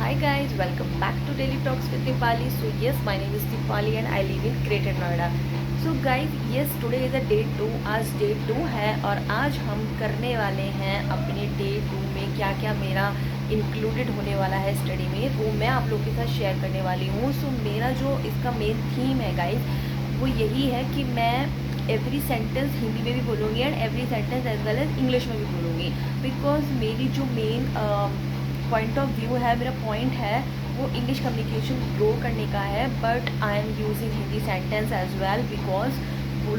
Hi guys, welcome back to Daily Talks with Dipali. So yes, my name is Dipali and I live in Greater Noida. So guys, yes, today is a day 2. आज day 2 है और आज हम करने वाले हैं अपने day 2 में क्या क्या मेरा इंक्लूडेड होने वाला है स्टडी में, वो मैं आप लोगों के साथ शेयर करने वाली हूँ. सो मेरा जो इसका मेन थीम है गाइज, वो यही है कि मैं एवरी सेंटेंस हिंदी में भी बोलूँगी and every sentence as well as English में भी बोलूँगी. बिकॉज मेरी जो मेन पॉइंट ऑफ व्यू है, मेरा पॉइंट है वो इंग्लिश कम्युनिकेशन ग्रो करने का है. But I am using Hindi sentence as well because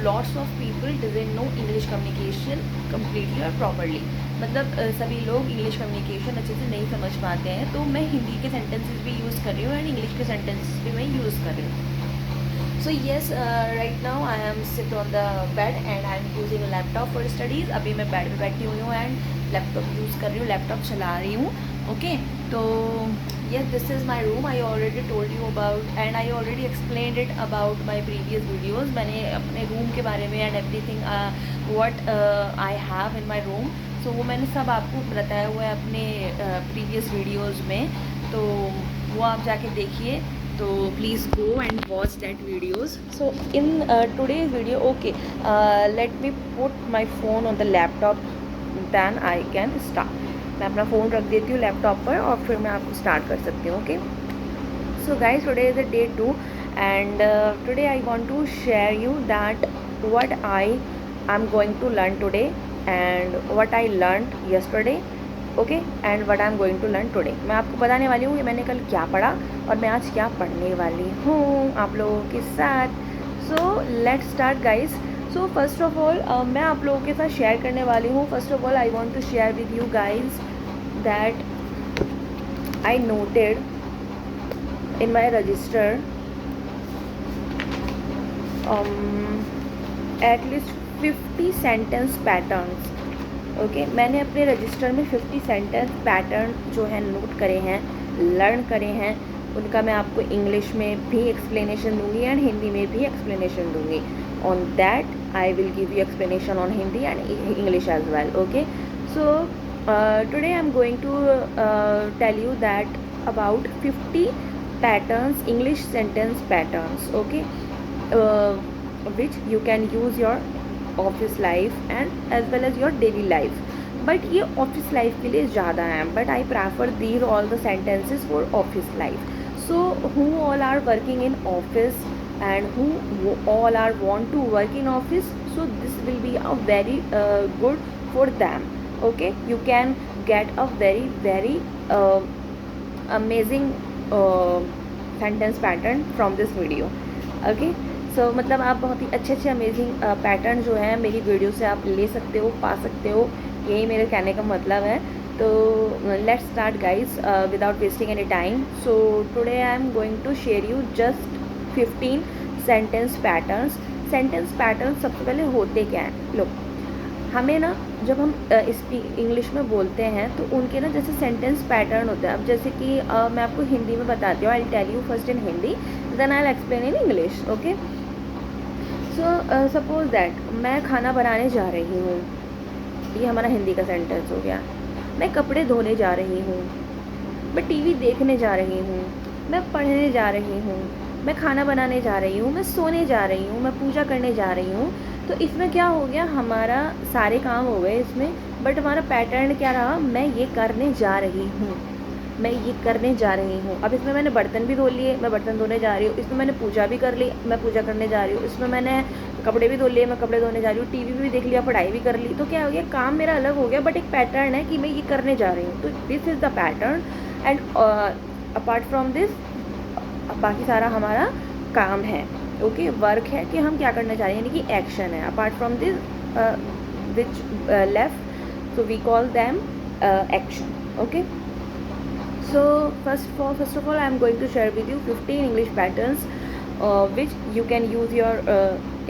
lots of people doesn't know English communication completely और प्रॉपरली. मतलब सभी लोग इंग्लिश कम्युनिकेशन अच्छे से नहीं समझ पाते हैं. तो मैं हिंदी के सेंटेंसेस भी यूज़ कर रही हूँ एंड इंग्लिश के सेंटेंसेस भी मैं यूज़ कर रही हूँ. So yes, right now I am sit on the bed and I am using laptop for studies. अभी मैं बेड पे बैठी हुई हूँ एंड लैपटॉप यूज़ कर रही हूँ, लैपटॉप चला रही हूँ. ओके, तो yes, this is my room. I already told you about and I already explained it about my previous videos. मैंने अपने रूम के बारे में and everything what I have in my room, so वो मैंने सब आपको बताया हुआ है अपने previous videos में. तो वो आप जाके देखिए. तो please go and watch that videos. So in today's video, okay, let me put my phone on the laptop, then I can start. मैं अपना फ़ोन रख देती हूँ लैपटॉप पर और फिर मैं आपको स्टार्ट कर सकती हूँ. Okay, so guys, today is a day 2 and today I want to share you that what I am going to learn today and what I learn yesterday. Okay, and what I am going to learn today. मैं आपको बताने वाली हूँ कि मैंने कल क्या पढ़ा और मैं आज क्या पढ़ने वाली हूँ आप लोगों के साथ. So let's start guys. So first of all मैं आप लोगों के साथ शेयर करने वाली हूँ. First of all I want to share with you guys that I noted in my register at least 50 sentence patterns. Okay, मैंने अपने रजिस्टर में 50 सेंटेंस पैटर्न जो है नोट करे हैं, लर्न करे हैं. उनका मैं आपको इंग्लिश में भी एक्सप्लेनेशन दूंगी एंड हिंदी में भी एक्सप्लेनेशन दूंगी. On that I will give you explanation on Hindi and English as well. Okay, so today I'm going to tell you that about 50 patterns, English sentence patterns, okay, which you can use your office life and as well as your daily life. But ये office life के लिए ज़्यादा हैं, but I prefer these all the sentences for office life. So who all are working in office and who all are want to work in office, so this will be a very good for them. Okay, you can get a very amazing sentence pattern from this video. Okay, so मतलब आप बहुत ही अच्छे amazing pattern जो है मेरी video से आप ले सकते हो, पा सकते हो. यही मेरे कहने का मतलब है. तो let's start guys without wasting any time. So today I am going to share you just 15 sentence patterns. Sentence pattern सबसे पहले होते क्या हैं. लो, हमें ना जब हम इंग्लिश में बोलते हैं तो उनके ना जैसे सेंटेंस पैटर्न होता है. अब जैसे कि मैं आपको हिंदी में बताती हूँ. I will tell you first in Hindi, then I will explain in English. Okay, so suppose that मैं खाना बनाने जा रही हूँ. ये हमारा हिंदी का सेंटेंस हो गया. मैं कपड़े धोने जा रही हूँ. मैं टीवी देखने जा रही हूँ. मैं पढ़ने जा रही हूँ. मैं खाना बनाने जा रही हूँ. मैं सोने जा रही हूँ. मैं पूजा करने जा रही हूँ. तो इसमें क्या हो गया, हमारा सारे काम हो गए इसमें, बट हमारा पैटर्न क्या रहा, मैं ये करने जा रही हूँ, मैं ये करने जा रही हूँ. अब इसमें मैंने बर्तन भी धो लिए, मैं बर्तन धोने जा रही हूँ. इसमें मैंने पूजा भी कर ली, मैं पूजा करने जा रही हूँ. इसमें मैंने कपड़े भी धो लिए, मैं कपड़े धोने जा रही हूँ. टीवी भी देख लिया, पढ़ाई भी कर ली. तो क्या हो गया, काम मेरा अलग हो गया, बट एक पैटर्न है कि मैं ये करने जा रही हूँ. तो this is the pattern. And apart from this बाकी सारा हमारा काम है. ओके, वर्क है कि हम क्या करना चाह रहे हैं, यानी कि एक्शन है. Apart from this which left, so we call them action. Okay, so first of all I am going to share with you 15 English patterns which you can use your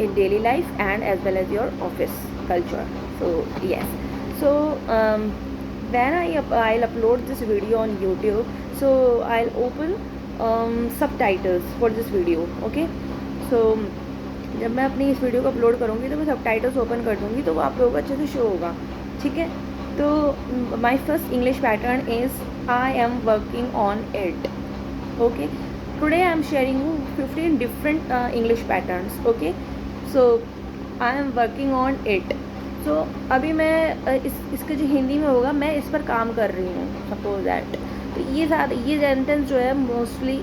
in daily life and as well as your office culture. So yes, so when I'll upload this video on YouTube, so I'll open subtitles for this video. Okay, so जब मैं अपनी इस video को upload करूँगी तो मैं subtitles open कर दूँगी तो वो आप लोगों को अच्छे से शो होगा. ठीक है, तो my first English pattern is I am working on it. Okay, today I am sharing you 15 different English patterns. Okay, so I am working on it. So अभी मैं इसके जो हिंदी में होगा, मैं इस पर काम कर रही हूँ, सपोज दैट. तो ये सेंटेंस जो है मोस्टली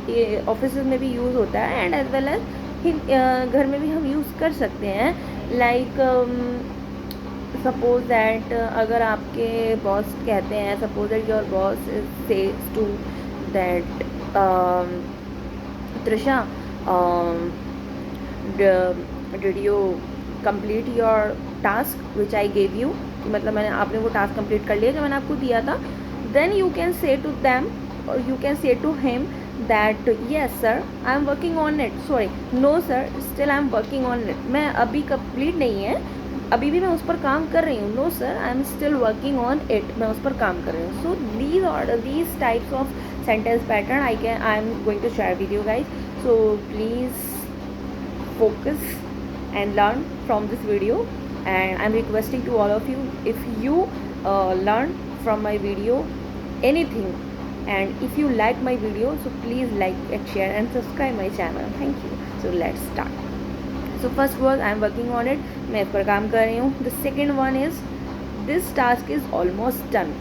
ऑफिस में भी यूज़ होता है एंड एज वेल एज घर में भी हम यूज़ कर सकते हैं. लाइक सपोज दैट अगर आपके बॉस कहते हैं, suppose that your boss says to that Trisha, did you complete your task which I gave you? कि मतलब आपने वो टास्क कंप्लीट कर लिया जो मैंने आपको दिया था. Then you can say to them, you can say to him that yes sir I am working on it. Sorry, no sir still I am working on it. मैं अभी कंप्लीट नहीं है, अभी भी मैं उस पर काम कर रही हूँ. No sir I am still working on it, मैं उस पर काम कर रही हूँ. सो these types of sentence pattern I am going to share with you guys. So please focus and learn from this video, and I'm requesting to all of you, if you learn from my video anything, and if you like my video, so please like and share and subscribe my channel. Thank you. So let's start. So first was I am working on it, मैं इस पर काम कर रही हूँ. The second one is this task is almost done.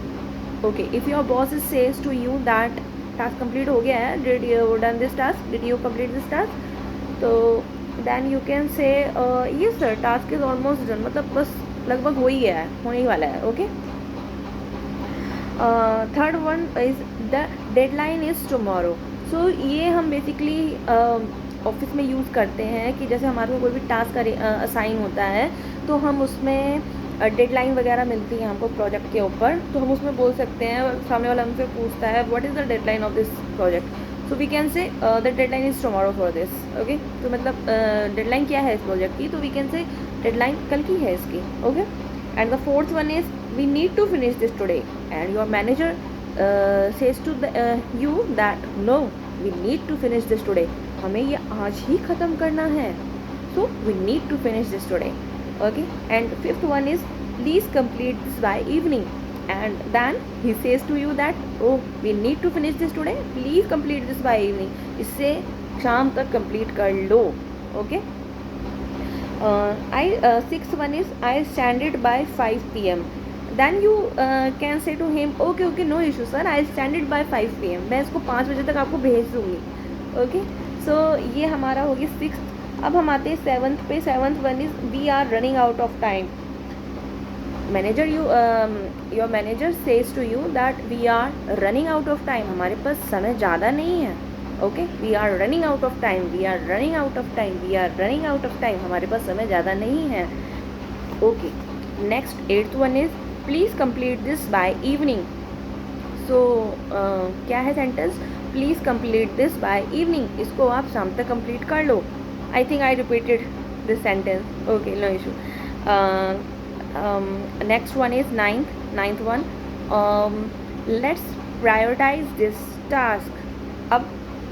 Okay, if your boss says to you that task complete हो गया है, did you done this task, did you complete this task, तो then you can say yes sir task is almost done, मतलब बस लगभग हो ही गया है, होने ही वाला है. Okay. Third one is the deadline is tomorrow. So ये हम बेसिकली ऑफिस में यूज़ करते हैं कि जैसे हमारे को कोई भी टास्क असाइन होता है तो हम उसमें डेडलाइन वगैरह मिलती है हमको प्रोजेक्ट के ऊपर, तो हम उसमें बोल सकते हैं, सामने वाला हमसे पूछता है what is the deadline of this project, so we can say the deadline is tomorrow for this. Okay, तो मतलब डेडलाइन क्या है इस प्रोजेक्ट की, तो वी कैन से डेडलाइन कल की है इसकी. Okay, and the fourth one is we need to finish this today and your manager says to you that no we need to finish this today, हमें ये आज ही ख़त्म करना है, so we need to finish this today. Okay, and fifth one is please complete this by evening, and then he says to you that oh we need to finish this today, please complete this by evening, इससे शाम तक complete कर लो. Okay. Sixth one is I stand it by 5 p.m. Then you can say to him okay no issue sir, I'll stand it by 5 p.m. मैं इसको 5 बजे तक आपको भेज दूँगी. Okay, so ये हमारा होगी सिक्स्थ. अब हम आते हैं सेवन्थ पे. Seventh one is we are running out of time. Manager your manager says to you that we are running out of time, हमारे पास समय ज़्यादा नहीं है. Okay, we are running out of time, we are running out of time, we are running out of time, हमारे पास समय ज़्यादा नहीं है. Okay, next eighth one is please complete this by evening. So क्या है sentence, please complete this by evening, इसको आप शाम तक कंप्लीट कर लो. I think I repeated this sentence. Okay, no issue. Next one is ninth one. Let's prioritize this task. अब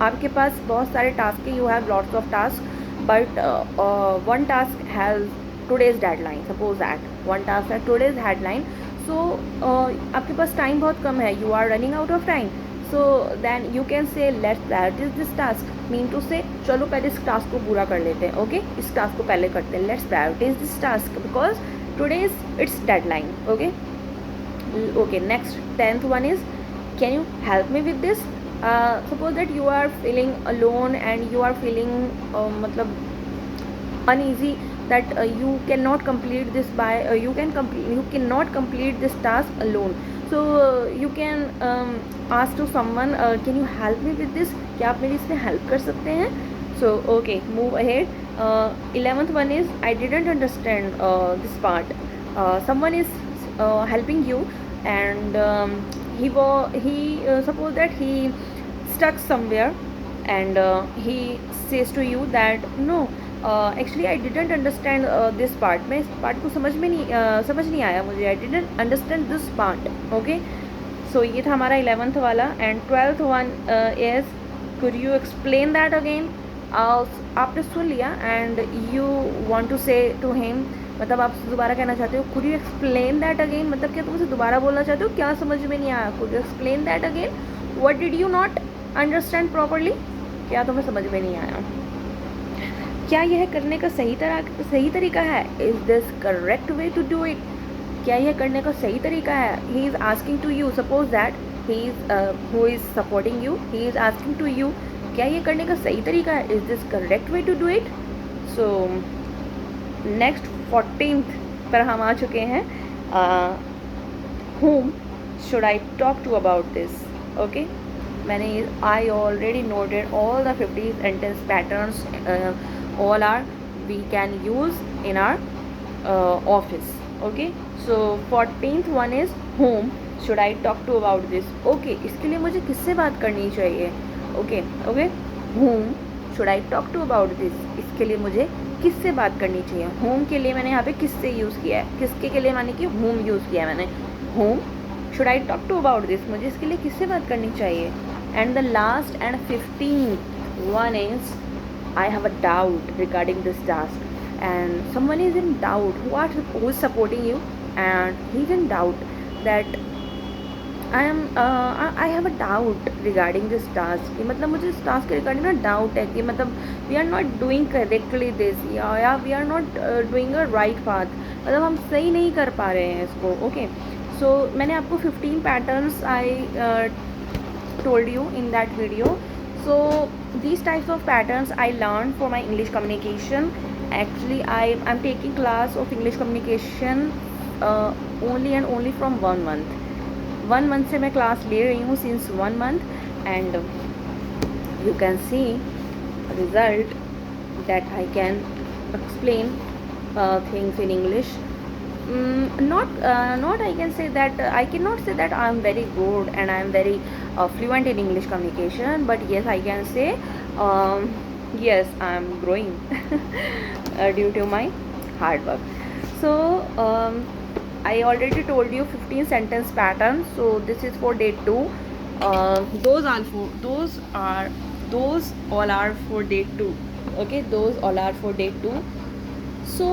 आपके पास बहुत सारे टास्क हैं, you have lots of tasks, but one task has today's deadline. Suppose that one task has today's deadline. So आपके पास time बहुत कम है, you are running out of time. So then you can say let's prioritize this task. Mean to say चलो पहले इस task को पूरा कर लेते हैं. ओके, इस टास्क को पहले करते हैं. Let's prioritize this task because today is its deadline. Okay. Okay, next 10th one is can you help me with this. Suppose that you are feeling alone and you are feeling मतलब uneasy that you cannot complete this by you cannot complete this task alone. So you can ask to someone can you help me with this, क्या आप मेरी इसमें help कर सकते हैं. So okay, move ahead. 11th one is I didn't understand this part. Someone is helping you and he suppose that he stuck somewhere and he says to you that no actually I didn't understand this part. मैं इस part को समझ नहीं आया मुझे. I didn't understand this part. Okay, so ये था हमारा 11th वाला. And 12th one is could you explain that again. आपने सुन लिया and you want to say to him मतलब आप दोबारा कहना चाहते हो could you explain that again, मतलब क्या तुम उसे दोबारा बोलना चाहते हो, क्या समझ में नहीं आया, could you explain that again, what did you not understand properly, क्या तुम्हें समझ में नहीं आया, क्या यह करने का सही तरीका है, is this correct way to do it, क्या यह करने का सही तरीका है, he is asking to you, suppose that he is who is supporting you, he is asking to you, क्या ये करने का सही तरीका है, is this correct way to do it. So next 14th पर हम आ चुके हैं, whom should I talk to about this, okay, मैंने I already noted all the 50 sentence patterns, all are we can use in our office, okay, so 14th one is whom should I talk to about this, okay, इसके लिए मुझे किससे बात करनी चाहिए, okay, whom should I talk to about this, इसके लिए मुझे किससे बात करनी चाहिए, whom के लिए मैंने यहाँ पे किससे यूज़ किया है, किसके के लिए मैंने कि whom यूज़ किया है मैंने, whom should I talk to about this, मुझे इसके लिए किससे बात करनी चाहिए, and the last and 15th one is I have a doubt regarding this task, and someone is in doubt, who is supporting you, and he is in doubt that I have a doubt regarding this task, कि मतलब मुझे इस task के regarding ना doubt है कि मतलब we are not doing correctly this, या we are not doing a right path, मतलब हम सही नहीं कर पा रहे हैं इसको, ओके। सो मैंने आपको 15 patterns I told you in that video, so these types of patterns I learned for my English communication. Actually I'm taking class of English communication only and only from 1 month से मैं class ले रही हूँ since 1 month, and you can see result that I can explain things in English. Not I can say that I cannot say that I am very good and I am very fluent in English communication, but yes, I can say yes, I am growing due to my hard work. So I already told you 15 sentence patterns, so this is for day 2. Those all are for day 2, okay, those all are for day 2. So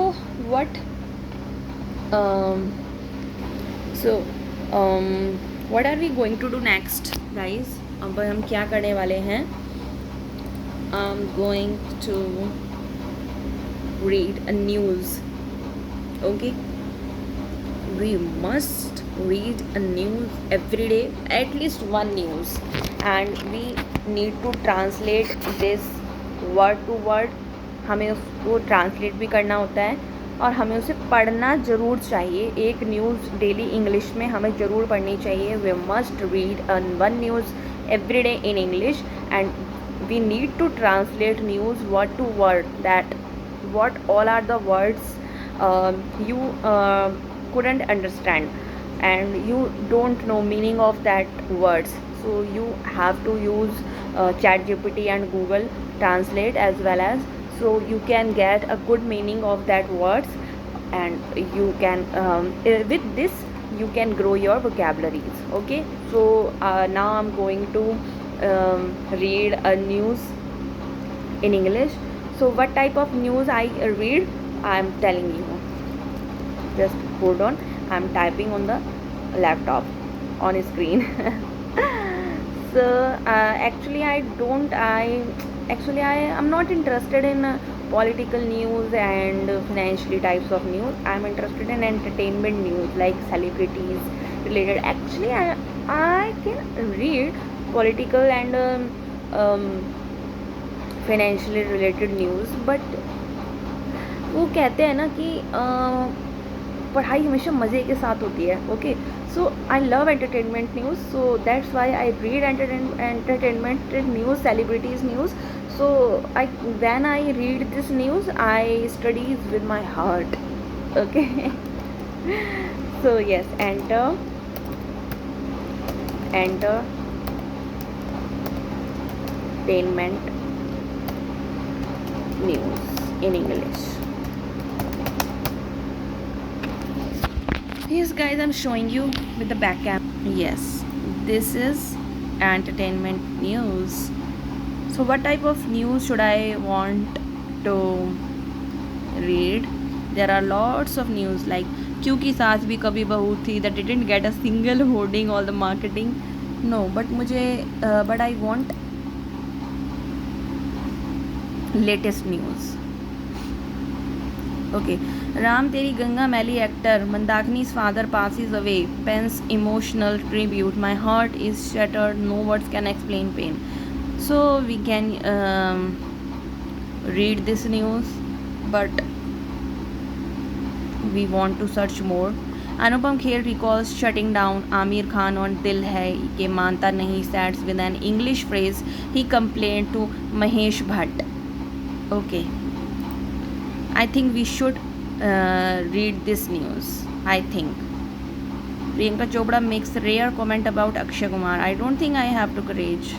what what are we going to do next, guys? अब हम क्या करने वाले हैं? I'm going to read a news, okay? We must read a news every day, at least one news, and we need to translate this word to word. हमें उसको translate भी करना होता है और हमें उसे पढ़ना ज़रूर चाहिए। एक न्यूज़ डेली इंग्लिश में हमें ज़रूर पढ़नी चाहिए। We must read one news every day in English, and we need to translate news word to word, that what all are the words you couldn't understand and you don't know meaning of that words, so you have to use ChatGPT and Google Translate as well as, so you can get a good meaning of that words, and you can with this you can grow your vocabularies, okay. So now I'm going to read a news in English. So what type of news I read, I'm telling you. Just hold on, I'm typing on the laptop on screen. So actually I am not interested in political news and financially types of news. I'm interested in entertainment news like celebrities related. Actually I can read political and financially related news, but वो कहते हैं ना कि पढ़ाई हमेशा मज़े के साथ होती है, okay. So I love entertainment news, so that's why I read entertainment news, celebrities news. So when I read this news I studies with my heart, okay. So yes, entertainment news in English. Yes guys, I'm showing you with the back cam. Yes, this is entertainment news. So what type of news should I want to read? There are lots of news like क्यों की सास भी कभी बहू थी, that didn't get a single hoarding all the marketing. No, but मुझे but I want latest news. Okay. Ram Teri Ganga Meli actor Mandakini's father passes away. Pens emotional tribute. My heart is shattered. No words can explain pain. So we can read this news, but we want to search more. Anupam Kher recalls shutting down Amir Khan on Dil Hai Ke Manta Nahi starts with an English phrase he complained to Mahesh Bhatt. Okay. I think we should read this news. I think Priyanka Chopra makes a rare comment about Akshay Kumar. I don't think I have the courage.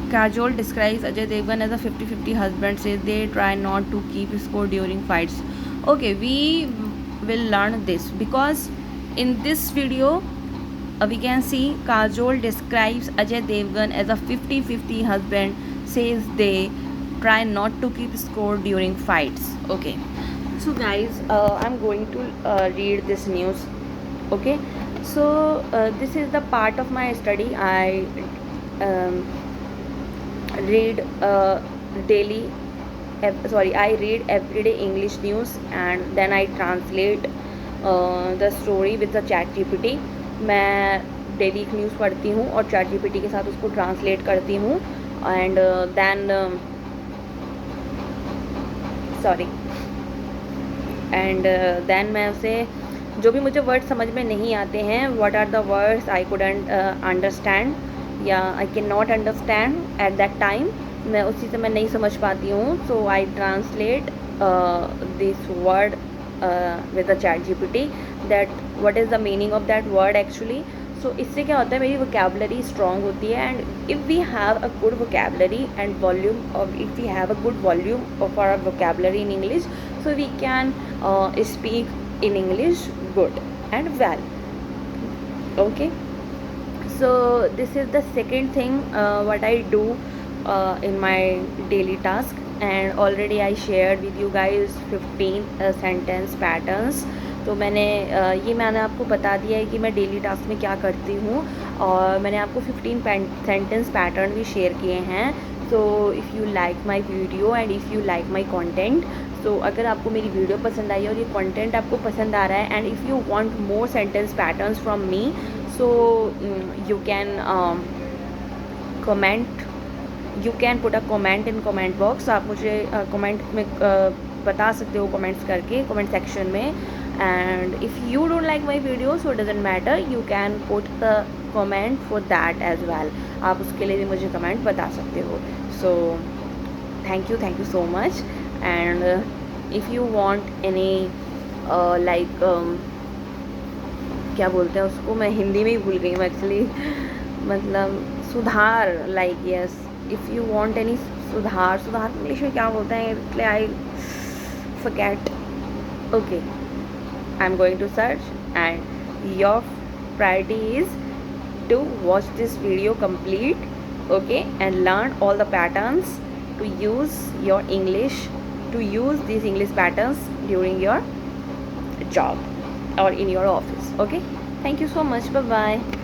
Kajol describes Ajay Devgan as a 50-50 husband, says they try not to keep score during fights. Okay, we will learn this because in this video we can see Kajol describes Ajay Devgan as a 50-50 husband, says they try not to keep score during fights. Okay, so guys, I'm going to read this news. Okay, so this is the part of my study. I read daily I read everyday English news and then I translate the story with the chat GPT. मैं daily news पढ़ती हूँ और chat GPT के साथ उसको translate करती हूँ and then मैं उसे जो भी मुझे वर्ड समझ में नहीं आते हैं, what are the words I couldn't understand या I can not understand at that time, मैं उसी से मैं नहीं समझ पाती हूँ. So I translate this word with the ChatGPT that what is the meaning of that word actually. So इससे क्या होता है, मेरी वोकेबलरी स्ट्रॉन्ग होती है and if we have a good vocabulary and volume और if we have a good volume of our vocabulary in English, so we can speak in English good and well. Okay, so this is the second thing what I do in my daily task, and already I shared with you guys 15 sentence patterns. तो मैंने आपको बता दिया है कि मैं daily task में क्या करती हूँ और मैंने आपको 15 सेंटेंस पैटर्न भी शेयर किए हैं. So if you like my video and if you like my content, तो अगर आपको मेरी वीडियो पसंद आई और ये कंटेंट आपको पसंद आ रहा है and if you want more sentence patterns from me, so you can comment, you can put a comment in comment box. आप मुझे कमेंट में बता सकते हो कमेंट्स करके कमेंट सेक्शन में. And if you don't like my video so doesn't matter, you can put the comment for that as well. आप उसके लिए भी मुझे कमेंट बता सकते हो. So thank you so much. And if you want any like क्या बोलते हैं उसको, मैं हिंदी में ही भूल गई हूँ एक्चुअली, मतलब सुधार, like yes, if you want any सुधार इंग्लिश में क्या बोलते हैं, इसलिए I forget. Okay, I am going to search and your priority is to watch this video complete, okay, and learn all the patterns to use your English, to use these English patterns during your job or in your office. Okay, thank you so much. Bye bye.